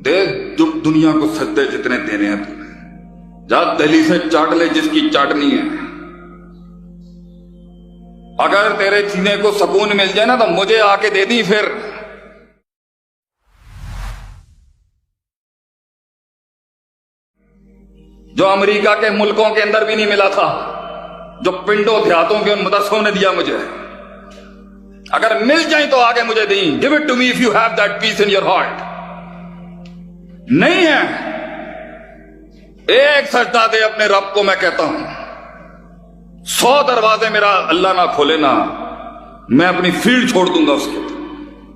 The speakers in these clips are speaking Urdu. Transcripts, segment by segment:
دیکھ دنیا کو سجدے جتنے دینے ہیں تو جا دہلی سے چاٹ لے جس کی چاٹنی ہے. اگر تیرے سینے کو سکون مل جائے نا تو مجھے آ کے دے دی پھر. جو امریکہ کے ملکوں کے اندر بھی نہیں ملا تھا، جو پنڈوں دیہاتوں کے ان مدرسوں نے دیا مجھے، اگر مل جائیں تو آگے مجھے دیں. Give it to me if you have that peace in your heart. نہیں ہے، ایک سجدہ دے اپنے رب کو. میں کہتا ہوں 100 دروازے میرا اللہ نہ کھولے نا، میں اپنی فیلڈ چھوڑ دوں گا اس کے.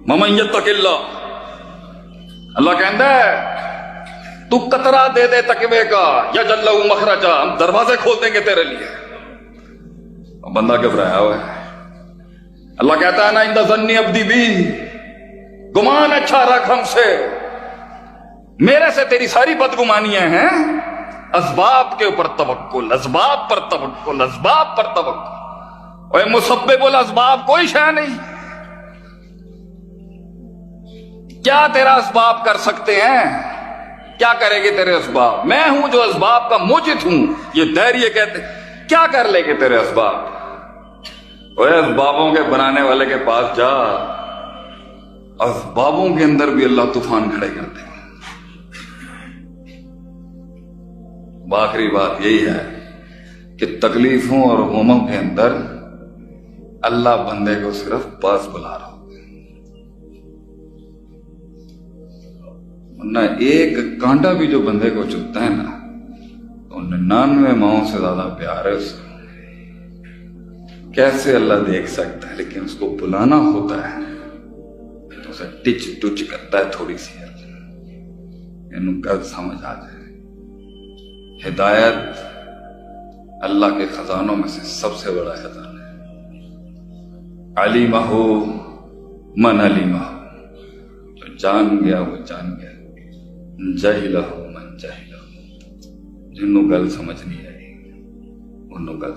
ممن یتق اللہ، اللہ کہتا ہے تو قطرہ دے دے تقوی کا، یجعل لہ مخرجا، ہم دروازے کھول دیں گے تیرے لیے. بندہ گھبرایا ہوا ہے. اللہ کہتا ہے نا عند ظنی عبدی بی، گمان اچھا رکھ ہم سے، میرے سے تیری ساری بدگمانیاں ہیں. اسباب کے اوپر توکل، اسباب پر توکل، اسباب پر توکل. اور مسبب الاسباب کوئی شے نہیں. کیا تیرا اسباب کر سکتے ہیں؟ کیا کرے گے تیرے اسباب؟ میں ہوں جو اسباب کا موجد ہوں. یہ دہریے کہتے ہیں کیا کر لے گے تیرے اسباب؟ اور اسبابوں کے بنانے والے کے پاس جا، اسبابوں کے اندر بھی اللہ طوفان کھڑے کرتے ہیں. آخری بات یہی ہے کہ تکلیفوں اور غموں کے اندر اللہ بندے کو صرف پاس بلا رہا ہو، ورنہ ایک کانٹا بھی جو بندے کو چبھتا ہے نا تو 99 ماؤں سے زیادہ پیار ہے اس کو. کیسے اللہ دیکھ سکتا ہے؟ لیکن اس کو بلانا ہوتا ہے تو اسے ٹچ ٹچ کرتا ہے تھوڑی سی، ان کا سمجھ آ جائے. ہدایت اللہ کے خزانوں میں سے سب سے بڑا خزانہ ہے. علیمہ من علیمہ، جو جان گیا وہ جان گیا. جاہلہ من جاہلہ، جنہوں گل سمجھ نہیں آئی انہوں گل